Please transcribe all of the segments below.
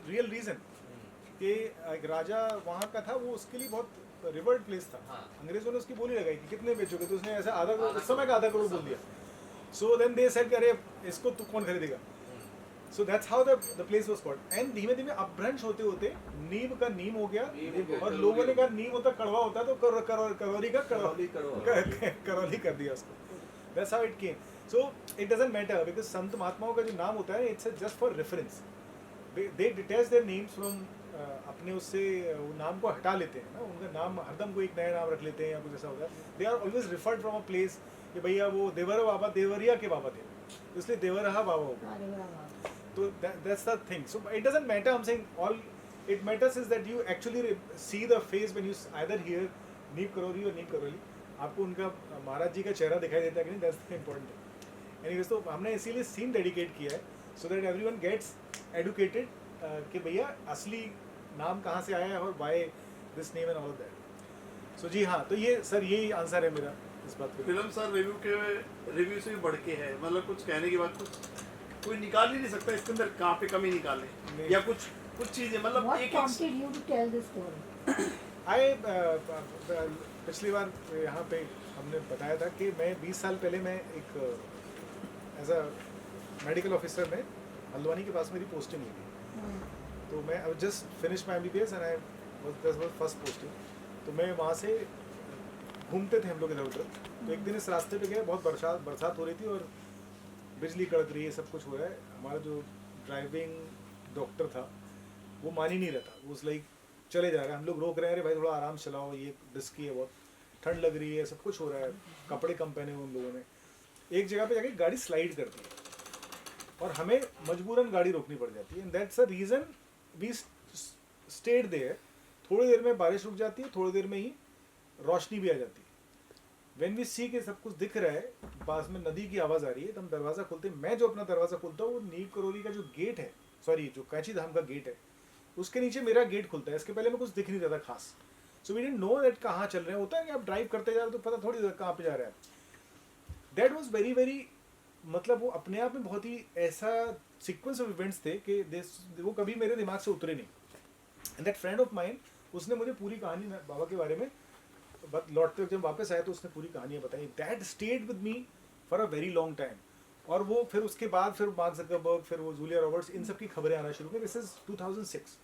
Real reason कि एक राजा वहाँ का था, वो उसके लिए बहुत रिवर्ड प्लेस था। अंग्रेजों ने उसकी बोली लगाई कि कितने बेचोगे, तो उसने ऐसा आधा करोड़, उस समय का आधा करोड़ बोल दिया। सो देन दे सेड अरे इसको तू कौन खरीदेगा। So that's how the place was called. And धीमे धीमे अपभ्रंश होते होते नीम का नीम हो गया, और लोगों ने कहा नीम होता कड़वा होता है, तो करौली का करौली कर दिया उसको। That's how it came. So it doesn't matter because संत महात्माओं का जो नाम होता है, it's just for reference. They detach their names from अपने उससे वो नाम को हटा लेते हैं ना, उनका नाम हरदम कोई एक नया नाम रख लेते हैं या कुछ ऐसा होता है। They are always referred from a place कि भैया वो देवरा बाबा देवरिया के बाबा थे, इसलिए देवरहा बाबा हो गया। तो that's the thing. So it doesn't matter. I'm saying all it matters is that you actually see the face when you either hear नीम करौली और नीम करौली, आपको उनका महाराज जी का चेहरा दिखाई देता है कि नहीं, दैट्स द इम्पोर्टेंट। एनीवेज, तो हमने इसीलिए सीन डेडिकेट किया है so that everyone gets educated कि भैया असली नाम कहाँ से आया है और why this name and all of that. So जी हाँ, तो ये सर यही आंसर है मेरा इस बात पे। फिल्म सर रिव्यू से भी बढ़ के है, मतलब कुछ कहने की बात कोई निकाल ही नहीं सकता इसके अंदर कहाँ पे कमी निकाले या कुछ चीजें, मतलब पिछली बार यहाँ पे हमने बताया था कि मैं 20 साल पहले मैं एक एज अ मेडिकल ऑफिसर में हल्द्वानी के पास मेरी पोस्टिंग हुई थी। तो मैं just finish my MBBS and I was first posting. तो मैं वहाँ से घूमते थे हम लोग इधर उधर। तो एक दिन इस रास्ते पे गए, बहुत बरसात हो रही थी और बिजली कड़क रही है, सब कुछ हो रहा है। हमारा जो ड्राइविंग डॉक्टर था वो मान ही नहीं रहा था, वो लाइक चले जा रहे हैं, हम लोग रोक रहे हैं, अरे भाई थोड़ा आराम चलाओ, ये रिस्की है, बहुत ठंड लग रही है, सब कुछ हो रहा है, कपड़े कम पहने हुए उन लोगों ने। एक जगह पे जाके गाड़ी स्लाइड करती है और हमें मजबूरन गाड़ी रोकनी पड़ जाती है। And that's a reason we stayed there. थोड़ी देर में बारिश रुक जाती है, थोड़ी देर में ही रोशनी भी आ जाती है। व्हेन वी सी के सब कुछ दिख रहा है, पास में नदी की आवाज़ आ रही है, तो हम दरवाज़ा खोलते हैं। मैं जो अपना दरवाज़ा खोलता हूँ, वो नीम करौली का जो गेट है, सॉरी जो कैंची धाम का गेट है, उसके नीचे मेरा गेट खुलता है। इसके पहले मैं कुछ दिख नहीं रहा था खास। So we didn't know that कहाँ चल रहे हैं। होता है कि आप ड्राइव करते जा रहे हो तो पता थोड़ी कहाँ पे जा रहा है। दैट वाज वेरी वेरी, मतलब वो अपने आप में बहुत ही ऐसा सीक्वेंस ऑफ इवेंट्स थे कि वो कभी मेरे दिमाग से उतरे नहीं। And that friend of mine, उसने मुझे पूरी कहानी बाबा के बारे में लौटते वक्त जब वापस आया तो उसने पूरी कहानियाँ बताई। That stayed with me for a very long time. और वो फिर उसके बाद फिर मार्क ज़करबर्ग, फिर वो जूलिया रॉबर्ट्स, इन सब की खबरें आना शुरू हुई। This is 2006,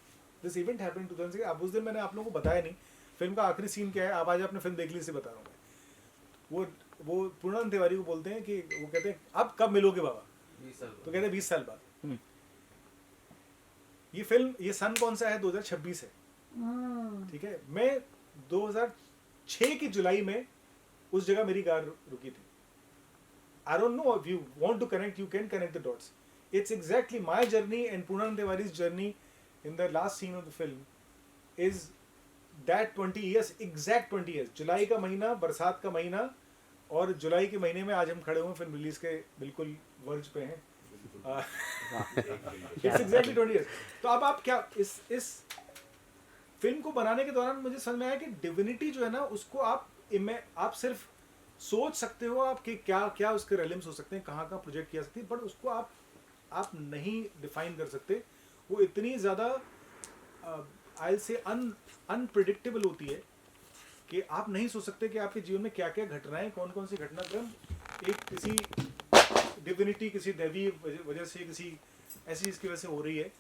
this event happened 2006। अब उस दिन मैंने आप लोगों को बताया नहीं फिल्म का आखिरी सीन क्या है। आप आज आपने फिल्म देख ली, इसे बता रहा हूँ मैं। वो पूर्णानंद तिवारी को बोलते हैं कि वो कहते हैं अब कब मिलोगे बाबा, 20 साल तो कहते हैं 20 साल बाद। ये फिल्म, ये सन कौन सा है, 2026 है, ठीक है। मैं 2006 की जुलाई में उस जगह मेरी कार रुकी थी। I don't know if you want to connect, you can connect the dots. It's exactly my journey and Poonam Tiwari's journey in the last scene of the film is that 20 years, exact 20 years. जुलाई का महीना, बरसात का महीना, और जुलाई के महीने में आज हम खड़े हुए फिल्म रिलीज के बिल्कुल वर्ज पे हैं। It's exactly 20 years. तो अब आप क्या इस फिल्म को बनाने के दौरान मुझे समझ में आया कि डिविनिटी जो है ना, उसको आप सिर्फ सोच सकते हो आप कि क्या क्या उसके रेलिम्स हो सकते हैं, कहाँ कहाँ प्रोजेक्ट किया सकती है, बट उसको आप नहीं डिफाइन कर सकते। वो इतनी ज़्यादा आई से अनप्रिडिक्टेबल होती है कि आप नहीं सोच सकते कि आपके जीवन में क्या क्या घटनाएं, कौन कौन सी घटनाक्रम एक किसी डिविनिटी, किसी दैवी वजह से, किसी ऐसी चीज़ की वजह से हो रही है।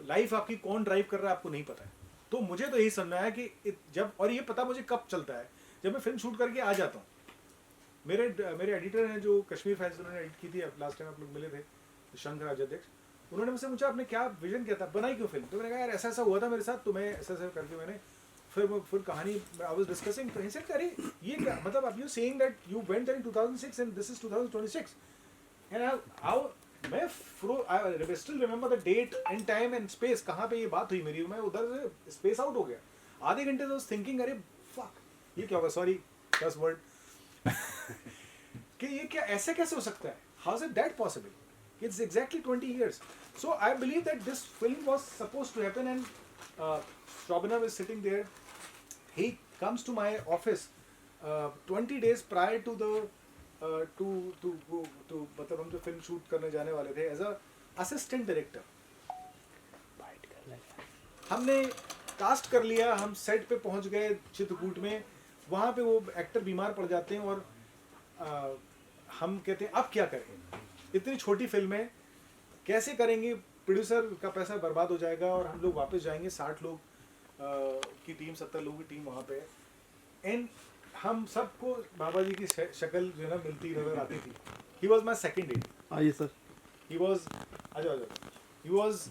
लाइफ आपकी कौन ड्राइव कर रहा है आपको नहीं पता है। तो मुझे तो यही समझ आया कि जब, और ये पता मुझे कब चलता है, जब मैं फिल्म शूट करके आ जाता हूँ। मेरे एडिटर हैं जो कश्मीर फाइल्स उन्होंने एडिट की थी, लास्ट टाइम आप लोग मिले थे, शंकर राज्याध्यक्ष, उन्होंने मुझसे पूछा आपने क्या विजन किया था, बनाई क्यों फिल्म। तो मैंने कहा यार ऐसा ऐसा हुआ था मेरे साथ, तो मैं ऐसा ऐसा करके मैंने फिर कहानी आई वाज डिस्कसिंग। तो ही सेड अरे ये क्या मतलब, आप you saying that you went there in 2006 and this is 2026 and how मैं I still remember the date and time and space, कहाँ पे ये बात हुई मेरी। मैं उधर से स्पेस आउट हो गया आधे घंटे से। आई वाज थिंकिंग अरे फक ये क्या होगा, सॉरी 10 वर्ड कि ये क्या ऐसे कैसे हो सकता है, how is it that possible, it's exactly 20 years. So I believe that this film was supposed to happen and Shobana is sitting there. He comes to my office 20 days prior to the मतलब हम जो film shoot करने जाने वाले थे as a assistant director. By हमने cast कर लिया, हम सेट पे पहुंच गए चित्रकूट में, वहाँ पे वो एक्टर बीमार पड़ जाते हैं और हम कहते हैं अब क्या करें, इतनी छोटी फिल्म है कैसे करेंगे, प्रोड्यूसर का पैसा बर्बाद हो जाएगा और हम लोग वापस जाएंगे, 60 लोग की टीम, 70 लोगों की टीम वहाँ पे है। एंड हम सबको बाबा जी की शक्ल जो है ना मिलती नजर आती थी। He was my second AD. आइए sir. He was he was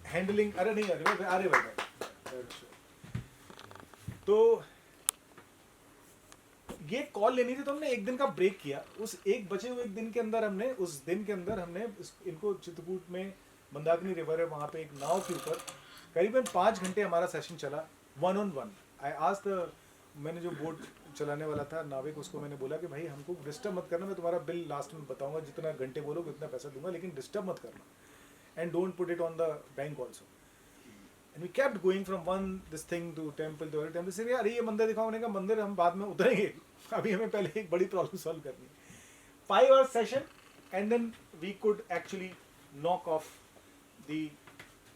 handling, अरे नहीं अरे भाई, तो ये कॉल लेनी थी तो हमने एक दिन का ब्रेक किया। उस एक बचे हुए एक दिन के अंदर हमने इनको चित्रकूट में मंदाकिनी रिवर है, वहाँ पे एक नाव के ऊपर करीबन 5 घंटे हमारा सेशन चला, 1-on-1। आई आज मैंने जो बोट चलाने वाला था नाविक, उसको मैंने बोला कि भाई हमको डिस्टर्ब मत करना, मैं तुम्हारा बिल लास्ट में बताऊंगा, जितना घंटे बोलोगे उतना पैसा दूंगा, लेकिन डिस्टर्ब मत करना, and don't put it on the bank also. And we kept going from one this thing to temple to temple. से यार ये मंदिर दिखाओ, मैंने कहा मंदिर हम बाद में उतरेंगे, अभी हमें पहले एक बड़ी प्रॉब्लम सॉल्व करनी है। 5 hour session and then we could actually knock off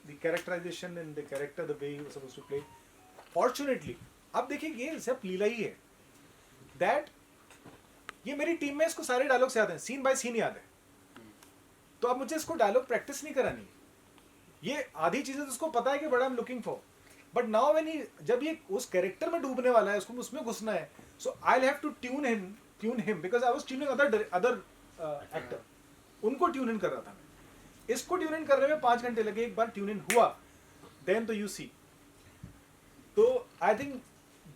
the characterization and the character the way he was supposed to play. Fortunately, अब देखिए ये सिर्फ लीला ही है, that ये मेरी टीम में इसको सारे डायलॉग्स याद हैं, सीन बाय सीन याद है, तो अब मुझे इसको डायलॉग प्रैक्टिस नहीं करानी, ये आधी चीजें तो उसको पता है कि बड़ा I am looking for, but now when he जब ये उस कैरेक्टर में डूबने वाला है, उसको उसमें घुसना है, so I will have to tune him because I was tuning other actor, उनको ट्यून इन कर रहा था मैं। इसको ट्यून इन करने में 5 घंटे लगे, एक बार ट्यून इन हुआ, देन तो यू सी। तो आई थिंक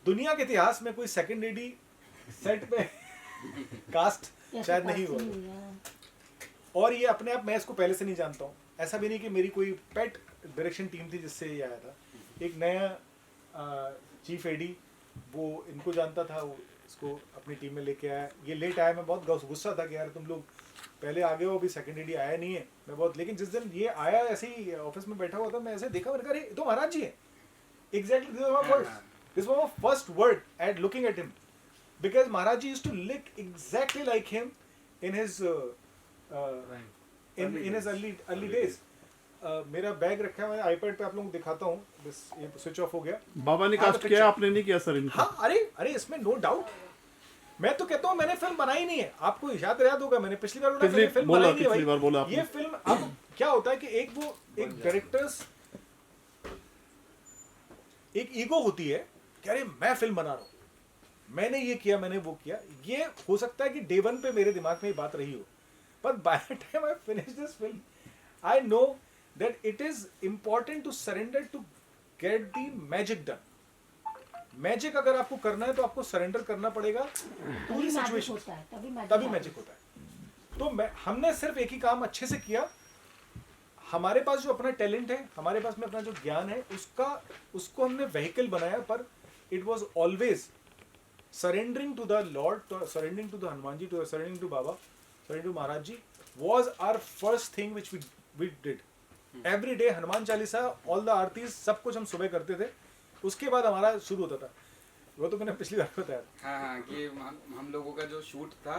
दुनिया के इतिहास में कोई सेकंड एडी सेट पे कास्ट शायद नहीं हुआ। और ये अपने आप, मैं इसको पहले से नहीं जानता हूँ, ऐसा भी नहीं कि मेरी कोई पेट डायरेक्शन टीम थी जिससे ये आया था। एक नया चीफ एडी वो इनको जानता था, वो इसको अपनी टीम में लेके आया। ये लेट आया, मैं बहुत गुस्सा था कि यार तुम लोग पहले आ गए हो, अभी सेकंड एडी आया नहीं है, मैं बहुत। लेकिन जिस दिन ये आया ऐसे ही ऑफिस में बैठा हुआ था, मैं ऐसे देखा, मैंने कहा अरे तो महाराज जी है। Exactly this was my first word at looking at him, because Maharaj ji used to look exactly like him in his early days. मेरा बैग रखा है, मैं आईपैड पे आप लोगों को दिखाता हूँ, बस ये स्विच ऑफ हो गया। बाबा ने कास्ट किया, आपने नहीं किया सर इनको? हाँ, अरे इसमें नो डाउट, मैं तो कहता हूँ मैंने फिल्म बनाई नहीं है। आपको याद होगा मैंने पिछली बार बोला फिल्म बनाई नहीं है भाई। ये फिल्म, अब क्या होता है कि एक डायरेक्टर्स एक ईगो होती है कि अरे मैं फिल्म बना रहा हूँ, मैंने ये किया, मैंने वो किया। ये हो सकता है कि डे 1 पे मेरे दिमाग में ये बात रही हो, पर by the time I finish this film I know that it is important to surrender to get the magic done. Magic अगर आपको करना है तो आपको सरेंडर करना पड़ेगा पूरी सिचुएशन, तभी मैजिक होता है। तो हमने सिर्फ एक ही काम अच्छे से किया। हमारे पास जो अपना टैलेंट है, हमारे पास में अपना जो ज्ञान है, उसको हमने व्हीकल बनाया, पर it was always surrendering to the lord, surrendering to the Hanuman ji, surrendering to Baba, surrendering to Maharaj ji was our first thing which we did every day. Hanuman Chalisa, all the आरतीज, सब कुछ हम सुबह करते थे, उसके बाद हमारा शुरू होता था। वो तो मैंने पिछली बार बताया। हाँ, कि हम लोगों का जो शूट था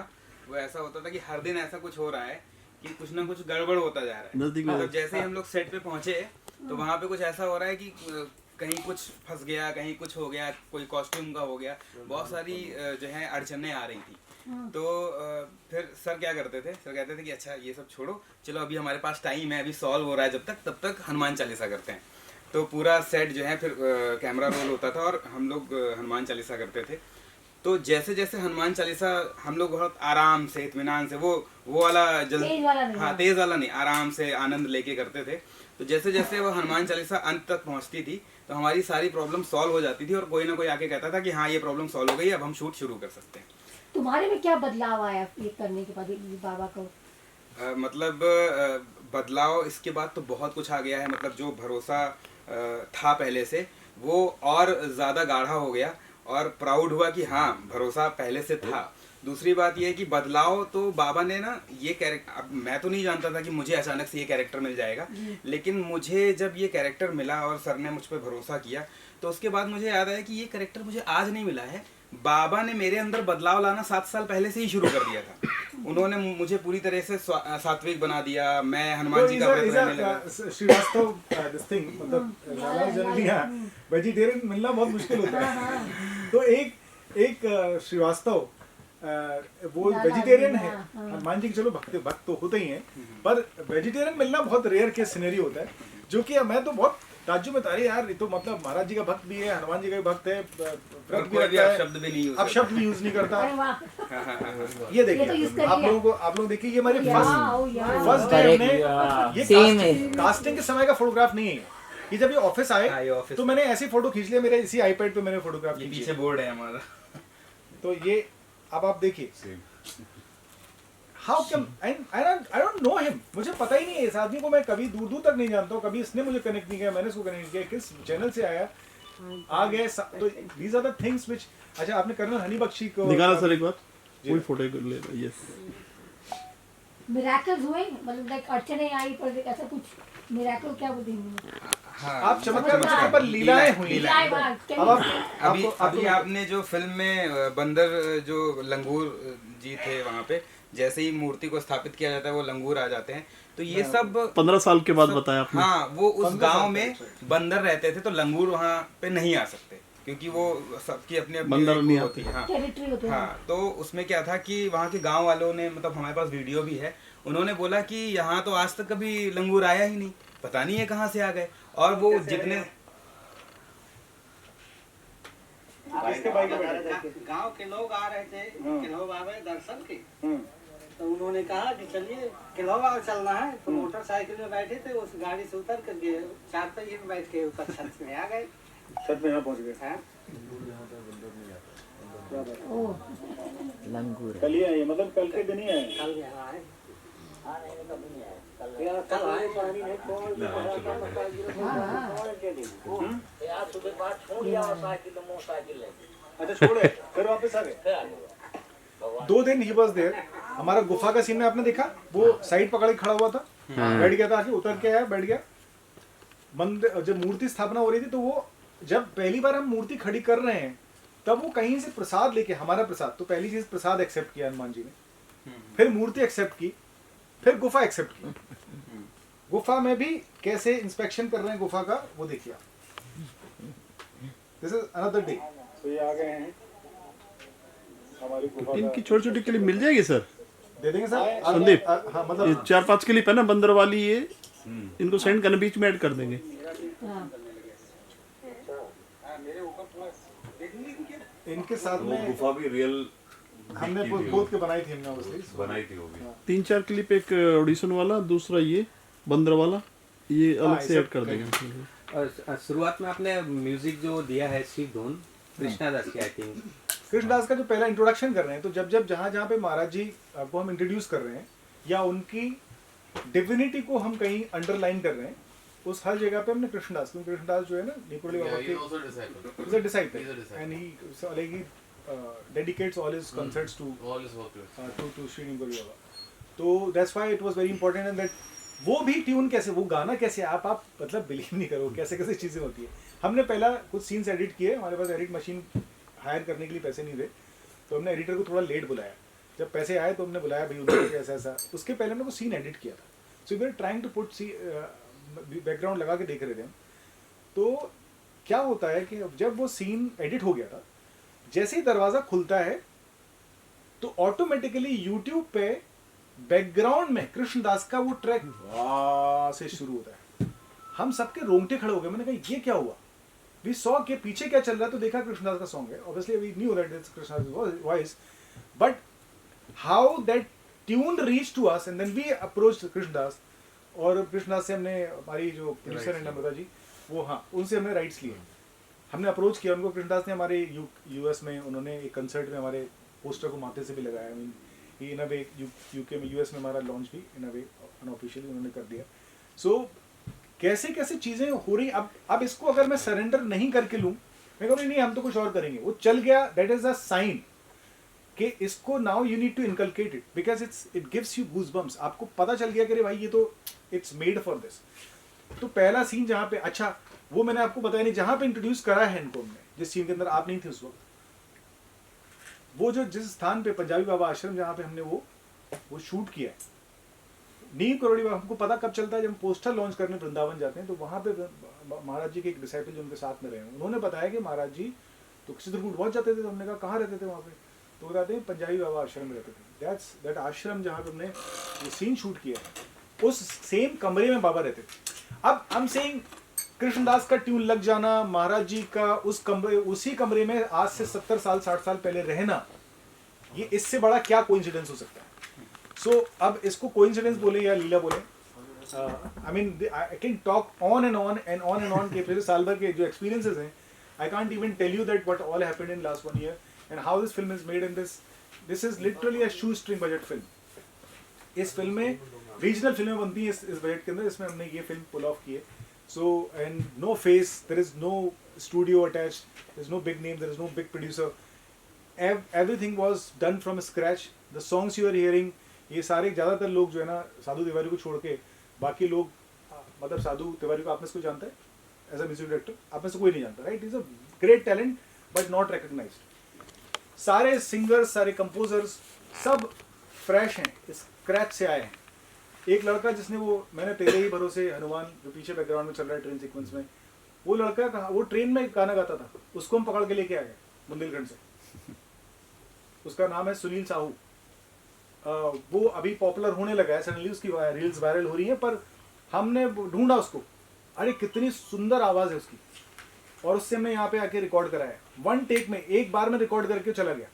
वो ऐसा होता था कि हर दिन ऐसा कुछ हो रहा है कि कुछ ना कुछ गड़बड़ होता जा रहा है। मतलब जैसे ही हम लोग सेट पे पहुंचे तो वहाँ पे कुछ ऐसा हो रहा है कि कहीं कुछ फंस गया, कहीं कुछ हो गया, कोई कॉस्ट्यूम का हो गया, बहुत सारी जो है अड़चने आ रही थी। तो फिर सर क्या करते थे, सर कहते थे कि अच्छा ये सब छोड़ो, चलो अभी हमारे पास टाइम है, अभी सॉल्व हो रहा है, तब तक हनुमान चालीसा करते हैं। तो पूरा सेट जो है फिर कैमरा रोल होता था और हम लोग हनुमान चालीसा करते थे। तो जैसे जैसे हनुमान चालीसा हम लोग बहुत आराम से, इत्मीनान से, वो वाला तेज वाला नहीं, आराम से आनंद लेके करते थे। तो जैसे जैसे वो हनुमान चालीसा अंत तक पहुंचती थी तो हमारी सारी प्रॉब्लम सॉल्व हो जाती थी और कोई ना कोई आके कहता था कि हाँ ये प्रॉब्लम सॉल्व हो गई, अब हम शूट शुरू कर सकते हैं। तुम्हारे में क्या बदलाव आया ये करने के बाद बाबा को? मतलब बदलाव इसके बाद तो बहुत कुछ आ गया है। मतलब जो भरोसा था पहले से, वो और ज़्यादा गाढ़ा हो गया और प्राउड हुआ कि हाँ भरोसा पहले से था। दूसरी बात ये है कि बदलाव तो बाबा ने ना ये कैरेक्टर, अब मैं तो नहीं जानता था कि मुझे अचानक से ये कैरेक्टर मिल जाएगा, लेकिन मुझे जब ये कैरेक्टर मिला और सर ने मुझ पर भरोसा किया तो उसके बाद मुझे याद आया कि ये कैरेक्टर मुझे आज नहीं मिला है, बाबा ने मेरे अंदर बदलाव लाना 7 साल पहले से ही शुरू कर दिया था। उन्होंने मुझे पूरी तरह से सात्विक बना दिया। मैं हनुमान जी का व्रत रहने लगा। श्रीवास्तव दिस थिंग मतलब जनरली वेजिटेरियन मिलना बहुत मुश्किल होता है। तो एक श्रीवास्तव वो वेजिटेरियन है, हनुमान जी के चलो भक्त तो होते ही हैं, पर वेजिटेरियन मिलना बहुत रेयर केस सिनेरियो होता है, जो कि मैं तो बहुत ताज्जुब में था, अरे यार ये तो मतलब महाराज जी का भक्त भी है, हनुमान जी का भी भक्त है, व्रत भी रखता है, शब्द भी नहीं यूज अब शब्द भी यूज नहीं करता। अरे वाह, ये ये तो यूज देखिए कर लिया। आप लोग देखिए, ये हमारे Yeah, फर्स्ट डे हमने ये Same है। कास्टिंग के समय का फोटोग्राफ नहीं है ये। जब ये ऑफिस हाँ, ये आए ऑफिस तो मैंने ऐसी फोटो खींच लिया, मेरे इसी आईपैड पे मैंने फोटोग्राफ ये खींची पीछे है। बोर्ड है हमारा। तो ये अब आप देखिए, how come I don't know him, मुझे पता ही नहीं है इस आदमी को, मैं कभी दूर दूर तक नहीं जानता हूँ, कभी इसने मुझे कनेक्ट नहीं किया, मैंने इसको कनेक्ट किया, किस चैनल से आया आ गए। तो these are the things which. अच्छा, आपने कर्नल हनी बख्शी को निकाला सर एक बार, कोई फोटो ले लो। यस, मिरेकल्स हुए, मतलब लाइक अड़चने आई पर ऐसा कुछ मिरेकल क्या बोलते हैं? हाँ, आप चमत्कार पर लीलाएं हुई। लीलाएं, वाह, अब आप अभी आपने जो फिल्म में बंदर जो लंगूर जी थे वहाँ पे, जैसे ही मूर्ति को स्थापित किया जाता है वो लंगूर आ जाते हैं। तो ये सब 15 साल के बाद बताया आपने। हाँ, वो उस 15 गांव साल में तक। बंदर रहते थे, तो लंगूर वहाँ पे नहीं आ सकते क्योंकि वो सबकी अपनी अपनी बंदर एक नहीं वो आते। होती है। हाँ टेरिटरी होते हैं। हाँ, तो उसमें क्या था कि वहाँ के गांव वालों ने, मतलब हमारे पास वीडियो भी है, उन्होंने बोला कि यहाँ तो आज तक कभी लंगूर आया ही नहीं, पता नहीं है कहाँ से आ गए। और वो जितने गांव के लोग आ रहे थे, किल्हो बाबा दर्शन के, तो उन्होंने कहा कि चलिए किल्हो बाबा चलना है, तो मोटरसाइकिल में बैठे थे, उस गाड़ी से उतर कर गए, 4 पहिए में बैठ के ऊपर छत में आ गए। छत में यहाँ पहुँच गए। हाँ? ओह, कल ही आए, मतलब कल के दिन ही आए। कल यहाँ आए, कल आए, पानी नहीं छोड़ अच्छा, छोड़े फिर वापस आ गए। 2 दिन ही बस देर। हमारा गुफा का सीन में आपने देखा, वो साइड पकड़ के खड़ा हुआ था, बैठ गया था, आके उतर के आया, बैठ गया। मंदिर जब मूर्ति स्थापना हो रही थी, तो वो जब पहली बार हम मूर्ति खड़ी कर रहे हैं, तब वो कहीं से प्रसाद लेके, हमारा प्रसाद, तो पहली चीज प्रसाद एक्सेप्ट किया हनुमान जी ने, फिर मूर्ति एक्सेप्ट की, फिर गुफा एक्सेप्ट की। गुफा में भी कैसे इंस्पेक्शन कर रहे हैं गुफा का, वो देखिए आप। This is another day. तो ये आ गए हैं हमारी गुफा। इनकी छोटी छोटी क्लिप मिल जाएगी सर? दे देंगे सर संदीप, हाँ, ये मतलब 4-5 क्लिप है ना बंदर वाली, ये इनको सेंड करना, बीच में ऐड कर देंगे। हाँ, इनके साथ वो में गुफा भी रियल हमने पोत के बनाई थी, हमने obviously। बनाई थी वो भी। 3-4 क्लिप, एक ऑडिशन वाला, दूसरा ये बंदर वाला, ये अलग से ऐड कर देंगे। और शुरुआत में आपने म्यूजिक जो दिया है शिव धुन कृष्णा दास की, आई थिंक कृष्णदास का जो पहला इंट्रोडक्शन कर रहे हैं, तो जब जहाँ पे महाराज जी को हम इंट्रोड्यूस कर रहे हैं, या उनकी डिविनिटी को हम कहीं अंडरलाइन कर रहे हैं, उस हर जगह पे हमने कृष्णदास, क्योंकि कृष्णदास जो है ना नेपोली बाबा के is a disciple, and he dedicates all his concerts to Sri Ningoli Baba. तो that's why it was very important, and that वो भी ट्यून कैसे, वो गाना कैसे, आप मतलब बिलीव नहीं करो कैसे कैसे चीज़ें होती है। हमने पहला कुछ सीन्स एडिट किए, हमारे पास एडिट मशीन हायर करने के लिए पैसे नहीं थे, तो हमने एडिटर को थोड़ा लेट बुलाया। जब पैसे आए तो हमने बुलाया, भाई उन्होंने ऐसा ऐसा, उसके पहले हमने वो सीन एडिट किया था। So we are trying to put background लगा के देख रहे थे हम। तो क्या होता है कि जब वो सीन एडिट हो गया था, जैसे ही दरवाज़ा खुलता है तो ऑटोमेटिकली यूट्यूब पे बैकग्राउंड में कृष्णदास का वो ट्रैक वाह से शुरू होता है। हम सबके रोंगटे खड़े हो गए, मैंने कहा ये क्या हुआ। वी सॉ के पीछे क्या चल रहा है, तो देखा कृष्णदास का सॉन्ग है, obviously we knew that it's Krishna Das voice, but how that tune reach to us, and then we approach Krishna Das, और कृष्णदास से हमने, हमारी जो प्रोड्यूसर है नम्रता जी, वो हाँ, उनसे हमने राइट्स लिए, हमने अप्रोच किया उनको। कृष्णदास ने हमारे यूएस में, उन्होंने एक कंसर्ट में हमारे पोस्टर को माथे से भी लगाया। I mean in a way UK में, यूएस में हमारा लॉन्च भी इन अ वे अनऑफिशियली उन्होंने कर दिया। सो कैसे कैसे चीज़ें हो रही। अब इसको अगर मैं सरेंडर नहीं करके लूँ, मैं कहूँ नहीं हम तो कुछ और करेंगे, वो चल गया, दैट इज अ साइन कि इसको now you need to inculcate it, because it gives you goose bumps. आपको पता चल गया कि अरे भाई ये तो इट्स मेड फॉर दिस। तो पहला सीन जहाँ पे, अच्छा वो मैंने आपको बताया नहीं, जहाँ पे इंट्रोड्यूस करा है इनको हमने, जिस सीन के अंदर आप नहीं थे उस वक्त, वो जो जिस स्थान पे पंजाबी बाबा आश्रम जहाँ पे हमने वो शूट किया है, नीम करोड़ी बाबा, हमको पता कब चलता है जब हम पोस्टर लॉन्च करने वृंदावन जाते हैं, तो वहाँ पे महाराज जी के एक डिसाइपल जो उनके साथ में रहे हैं, उन्होंने बताया कि महाराज जी तो चित्रकूट बहुत जाते थे। तो हमने कहा कहाँ रहते थे वहाँ पे, तो बताते हैं पंजाबी बाबा आश्रम में रहते थे। दैट आश्रम जहाँ पे हमने वो सीन शूट किया है, उस सेम कमरे में बाबा रहते थे। अब हम सेइंग कृष्णदास का ट्यून लग जाना, महाराज जी का उसी कमरे में आज से 70 साल 60 साल पहले रहना, ये इससे बड़ा क्या कोइंसिडेंस हो सकता है। सो अब इसको कोइंसिडेंस बोले या लीला बोले, I mean I can talk on and on and on and on के फिर साल भर के जो एक्सपीरियंसेस हैं, I can't even tell you that what all happened in last 1 year and how this film is made in this is literally a shoe string budget film. इस film में regional फिल्में बनती हैं इस बजट के अंदर, इसमें हमने ये फिल्म पुल ऑफ की है। So, and no face, there is no studio attached, there is no big name, there is no big producer. Everything was done from scratch. The songs you are hearing, ये सारे ज़्यादातर लोग जो है ना साधु तिवारी को छोड़ के बाकी लोग, मतलब साधु तिवारी को आप में से कोई जानता है एज अ म्यूजिक डायरेक्टर? आप में से कोई नहीं जानता, right? Is a great talent but not recognised. सारे सिंगर्स, सारे कंपोजर्स सब फ्रेश हैं, स्क्रैच से आए हैं। एक लड़का जिसने वो मैंने तेरे ही भरोसे हनुमान जो पीछे बैकग्राउंड में चल रहा है ट्रेन सीक्वेंस में, वो लड़का कहा, वो ट्रेन में गाना गाता था, उसको हम पकड़ के लेके आ गए बुंदेलखंड से। उसका नाम है सुनील साहू। वो अभी पॉपुलर होने लगा है, सडनली उसकी रील्स वायरल हो रही हैं, पर हमने ढूंढा उसको, अरे कितनी सुंदर आवाज़ है उसकी, और उससे हमने यहाँ पे आके रिकॉर्ड कराया 1 टेक में, एक बार में रिकॉर्ड करके चला गया।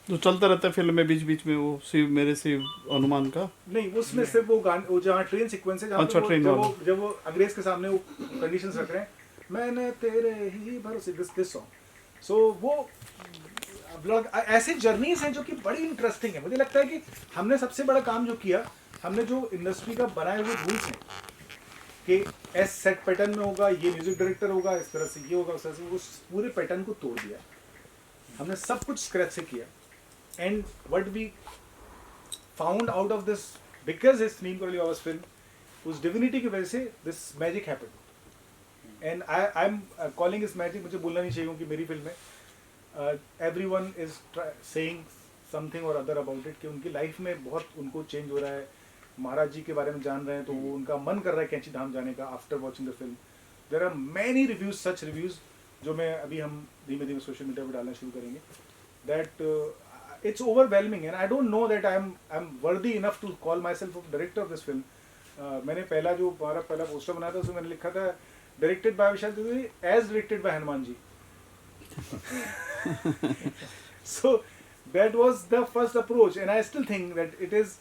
जो चलता रहता है फिल्म में बीच बीच में, वो शिव मेरे शिव हनुमान का नहीं, उसमें सिर्फ वो गाने, वो जहाँ ट्रेन सीक्वेंस है, अच्छा, जब वो अंग्रेज के सामने वो कंडीशंस रख रहे हैं, मैंने तेरे ही भरोसे, दिस सॉन्ग। सो वो ऐसे जर्नीज हैं जो कि बड़ी इंटरेस्टिंग है। मुझे लगता है कि हमने सबसे बड़ा काम जो किया, हमने जो इंडस्ट्री का बनाए हुए रूल्स हैं कि एस सेट पैटर्न में होगा, ये म्यूजिक डायरेक्टर होगा, इस तरह से ये होगा, उस तरह से, उस पूरे पैटर्न को तोड़ दिया। हमने सब कुछ स्क्रैच से किया। And what we found out of this, because it's Neem Karoli Baba's film, उस divinity की वजह से this magic happened. And I'm calling this magic, मुझे बोलना नहीं चाहिए क्योंकि मेरी फिल्म है। Everyone is saying something or other about it कि उनकी लाइफ में बहुत उनको चेंज हो रहा है, महाराज जी के बारे में जान रहे हैं, तो वो उनका मन कर रहा है कैंची धाम जाने का after watching the film. There are many reviews, such reviews, जो मैं अभी हम धीमे धीमे सोशल मीडिया पर डालना शुरू करेंगे। That it's overwhelming and I don't know that I'm worthy enough to call myself a director of this film. मैंने हमारा पहला पोस्टर बनाया था, उसमें मैंने लिखा था directed by Vishal Tiwari as directed by Hanuman ji. So that was the first approach and I still think that it is,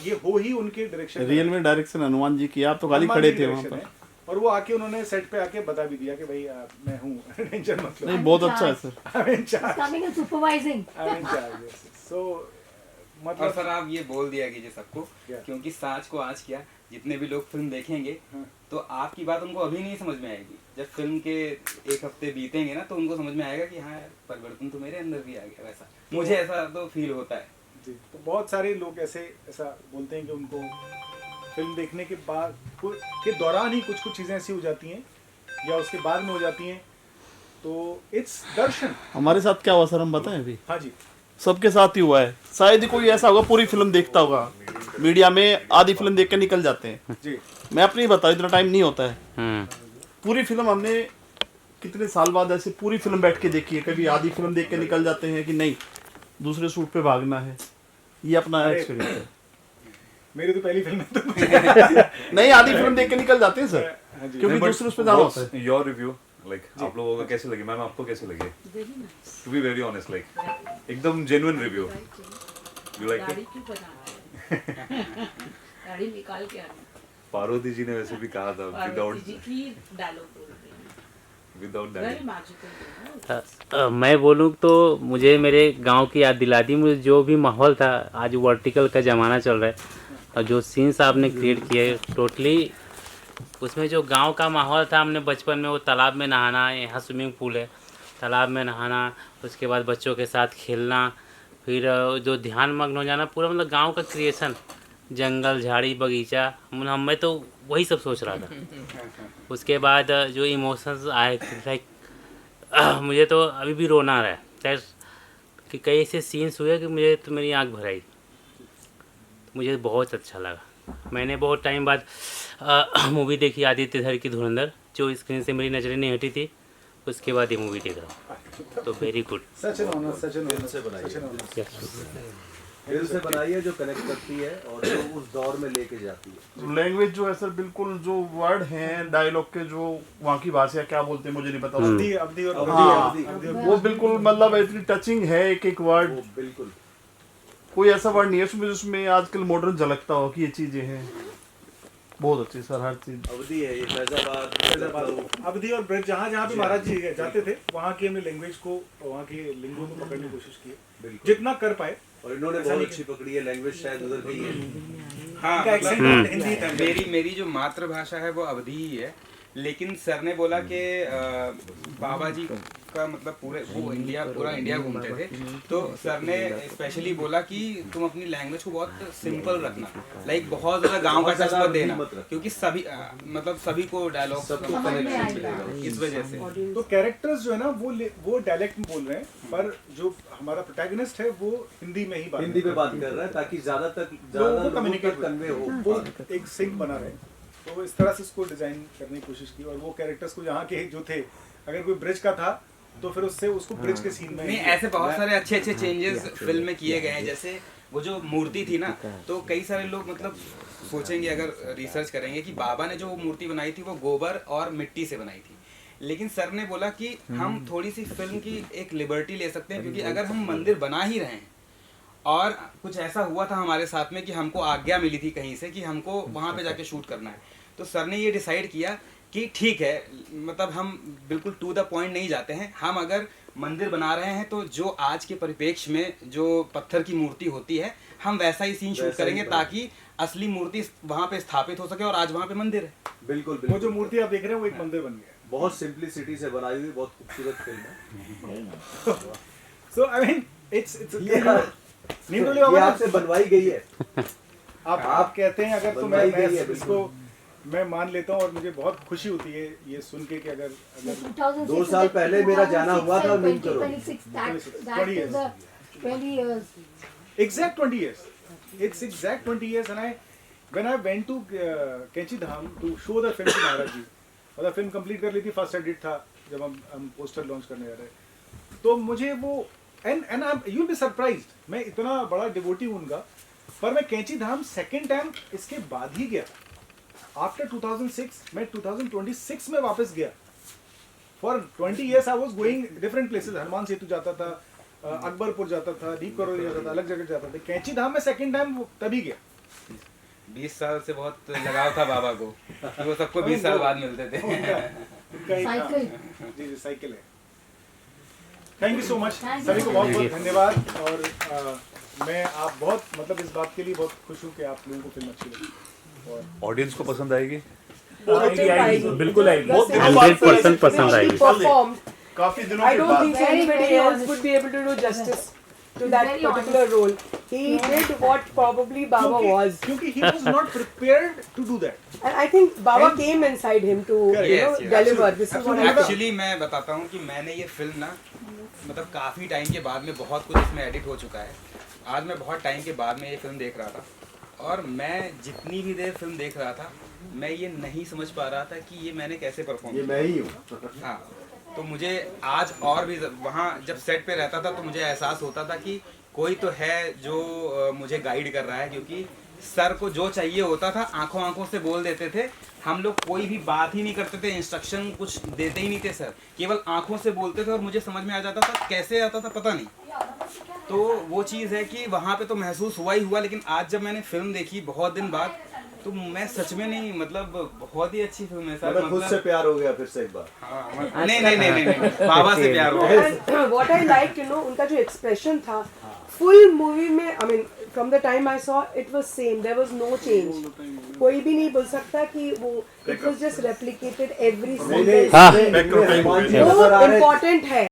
ये हो ही उनके डायरेक्शन, रियल में डायरेक्शन हनुमान जी की। आप तो खाली खड़े थे वहाँ पर, और वो आके उन्होंने सेट पे आके बता भी दिया कि भाई मैं हूँ, टेंशन मत लो। नहीं, बहुत अच्छा है sir. I'm in charge. Coming and supervising. I'm in charge, yes. So और मतलब सर आप ये बोल दिया कीजिए सबको, क्या? क्योंकि साज को आज किया, जितने भी लोग फिल्म देखेंगे हाँ। तो आपकी बात उनको अभी नहीं समझ में आएगी। जब फिल्म के 1 हफ्ते बीतेंगे ना तो उनको समझ में आएगा कि हाँ यार, परिवर्तन तो मेरे अंदर भी आ गया। वैसा मुझे ऐसा तो फील होता है जी। तो बहुत सारे लोग ऐसा बोलते हैं कि उनको फिल्म देखने के बाद के दौरान ही कुछ चीज़ें ऐसी हो जाती हैं या उसके बाद में हो जाती हैं, तो इट्स दर्शन। हमारे साथ क्या हुआ सर, हम बताएं अभी? हाँ जी, सबके साथ ही हुआ है। शायद ही कोई ऐसा होगा पूरी फिल्म देखता होगा, मीडिया में आधी फिल्म देख के निकल जाते हैं जी। मैं अपनी बता, इतना टाइम नहीं होता है। पूरी फिल्म हमने कितने साल बाद ऐसे पूरी फिल्म बैठ के देखी है। कभी आधी फिल्म देख के निकल जाते हैं कि नहीं दूसरे शूट पे भागना है, ये अपना एक्सपीरियंस है। मेरी तो पहली फिल्म है तो नहीं, आधी फिल्म देख के निकल जाते हैं सर, हाँ जी। क्योंकि दूसरे उस पे जाना होता है। योर रिव्यू लाइक आप लोगों को कैसे लगे? मैम आपको कैसे लगे? To be very honest, like एकदम जेन्युइन रिव्यू। यू लाइक दाढ़ी क्यों बनाना है? दाढ़ी निकाल के आना। पार्वती जी ने वैसे भी कहा था पार्वती जी की dialogue without very that. Magical. मैं बोलूँ तो मुझे मेरे गांव की याद दिला दी। मुझे जो भी माहौल था, आज वर्टिकल का ज़माना चल रहा है, और जो सीन्स आपने क्रिएट किए टोटली, उसमें जो गांव का माहौल था, हमने बचपन में वो तालाब में नहाना, यहाँ स्विमिंग पूल है, तालाब में नहाना, उसके बाद बच्चों के साथ खेलना, फिर जो ध्यान मग्न हो जाना, पूरा मतलब गांव का क्रिएशन, जंगल झाड़ी बगीचा, मैं तो वही सब सोच रहा था। उसके बाद जो इमोशंस आए, लाइक मुझे तो अभी भी रोना आ रहा है कि कि कई ऐसे सीन्स हुए कि मुझे तो मेरी आँख भर आई, मुझे बहुत अच्छा लगा। मैंने बहुत टाइम बाद मूवी देखी आदित्य धर की धुरंधर, जो स्क्रीन से मेरी नज़रें नहीं हटी थी, उसके बाद ये मूवी देख रहा हूँ, तो very good. Such an honour, such an honour से बनाई है। Such an honour. दिल से बनाई है, जो कनेक्ट करती है और जो उस दौर में लेके जाती है। लैंग्वेज जो है सर, बिल्कुल जो वर्ड हैं डायलॉग के, जो वहाँ की भाषा क्या बोलते हैं मुझे नहीं पता, अवधि अवधि और हाँ, वो बिल्कुल मतलब इतनी टचिंग है, एक एक वर्ड, वो बिल्कुल कोई ऐसा वर्ड नहीं है उसमें जिसमें आजकल मॉडर्न झलकता हो कि ये चीजें हैं। बहुत अच्छी सर, हर चीज। अवधि है ये, फैजाबाद अवधि और ब्रज, जहाँ जहाँ भी महाराज जी जाते थे वहाँ की हमने लैंग्वेज को, वहाँ के लिंगों को पकड़ने की कोशिश की जितना कर पाए। और इन्होंने बहुत अच्छी पकड़ी है, लैंग्वेज शायद उधर की है। हाँ इनका मतलब accent हिंदी था। मेरी जो मातृभाषा है वो अवधी ही है, लेकिन सर ने बोला कि बाबा जी का मतलब पूरा इंडिया घूमते थे, तो सर ने स्पेशली बोला कि तुम अपनी लैंग्वेज को बहुत सिंपल रखना, लाइक बहुत ज़्यादा गांव का टच मत देना, क्योंकि सभी को डायलॉग इस वजह से। तो कैरेक्टर्स जो है ना वो डायलेक्ट में बोल रहे हैं, पर जो हमारा प्रोटैगनिस्ट है वो हिंदी में ही हिंदी में बात कर रहा है, ताकि ज्यादा कम्युनिकेट कन्वे हो, वो एक सिंक बना रहे। तो इस तरह से इसको डिजाइन करने की कोशिश की, और वो कैरेक्टर्स को यहाँ के जो थे, अगर कोई ब्रिज का था तो फिर उससे उसको ब्रिज के सीन में नहीं, ऐसे बहुत सारे अच्छे चेंजेस फिल्म में किए गए हैं। जैसे वो जो मूर्ति थी ना, तो कई सारे लोग मतलब सोचेंगे, अगर रिसर्च करेंगे, कि बाबा ने जो मूर्ति बनाई थी वो गोबर और मिट्टी से बनाई थी, लेकिन सर ने बोला कि हम थोड़ी सी फिल्म की एक लिबर्टी ले सकते हैं, क्योंकि अगर हम मंदिर बना ही रहे हैं और कुछ ऐसा हुआ था हमारे साथ में कि हमको आज्ञा मिली थी कहीं से कि हमको वहाँ पे जाके शूट करना है, तो सर ने ये डिसाइड किया कि ठीक है, मतलब हम बिल्कुल टू द पॉइंट नहीं जाते हैं, हम अगर मंदिर बना रहे हैं तो जो आज के परिप्रेक्ष्य में जो पत्थर की मूर्ति होती है, हम वैसा ही सीन शूट करेंगे ताकि असली मूर्ति वहाँ पे स्थापित हो सके, और आज वहाँ पे मंदिर है। बिल्कुल वो जो मूर्ति आप देख रहे हैं वो एक मंदिर बन गया। बहुत सिंपलिसिटी से बनाई हुई बहुत खूबसूरत फिल्म है। सो आई मीन इट्स ये आपसे बनवाई गई है। आप कहते हैं अगर, तो बनवाई गई है, इसको मैं मान लेता हूँ, और मुझे बहुत खुशी होती है ये सुन के कि अगर 2 साल पहले मेरा जाना हुआ था, मीन करो। 20 years. Exact 20 years. It's exact 20 years, and when I went to कैंची धाम to show the film to महाराज जी, मतलब फिल्म कंप्लीट कर ली थी, फर्स्ट एडिट था जब हम पोस्टर लॉन्च करने जा रहे, तो मुझे वो and you'll be surprised, मैं इतना बड़ा डिवोटी हूँ उनका, पर मैं कैंची धाम सेकेंड टाइम इसके बाद ही गया। आफ्टर 2006 मैं 2026 में वापस गया। For 20 years I was going different places, Hanuman Setu जाता था, अकबरपुर जाता था, दीप करोली जाता था, अलग जगह जाता था। कैंची धाम में सेकेंड टाइम तभी गया। 20 साल से बहुत लगाव था बाबा को, कि वो सबको 20 साल बाद मिलते थे। साइकिल। जी साइकिल है। थैंक यू सो मच, सभी को बहुत बहुत धन्यवाद। और मैं आप बहुत मतलब इस बात के लिए बहुत खुश हूँ कि आप लोगों को फिल्म अच्छी लगी, और ऑडियंस को पसंद आएगी। बिल्कुल आएगी, 100% पसंद आएगी। काफी दिनों I के don't बाद। think anybody else would be able to do justice to that Very particular role. He did what probably Baba was. क्योंकि he was not prepared to do that. And I think Baba came inside him to Yes, yes. deliver. This is what I think. Actually मैं बताता हूँ कि मैंने ये film ना मतलब काफ़ी टाइम के बाद में, बहुत कुछ इसमें एडिट हो चुका है, आज मैं बहुत टाइम के बाद में ये फिल्म देख रहा था, और मैं जितनी भी देर फिल्म देख रहा था मैं ये नहीं समझ पा रहा था कि ये मैंने कैसे परफॉर्म ये किया। मैं ही हूँ। हाँ, तो मुझे आज और भी वहाँ जब सेट पे रहता था तो मुझे एहसास होता था कि कोई तो है जो मुझे गाइड कर रहा है, क्योंकि सर को जो चाहिए होता था आंखों से बोल देते थे। हम लोग कोई भी बात ही नहीं करते थे, इंस्ट्रक्शन कुछ देते ही नहीं थे सर, केवल आंखों से बोलते थे और मुझे समझ में आ जाता था, कैसे आता था पता नहीं। तो वो चीज़ है कि वहाँ पे तो महसूस हुआ ही हुआ, लेकिन आज जब मैंने फिल्म देखी बहुत दिन बाद, तो मैं सच में नहीं, मतलब बहुत ही अच्छी फिल्म है सर। खुद से प्यार हो गया फिर से एक बार। हाँ, नहीं, बाबा से प्यार हो गया। And what I liked, you know, उनका जो expression था, full movie में, I mean, from the time I saw, it was same. There was no change. कोई भी नहीं बोल सकता कि वो, it was just replicated every single. वो वो important है।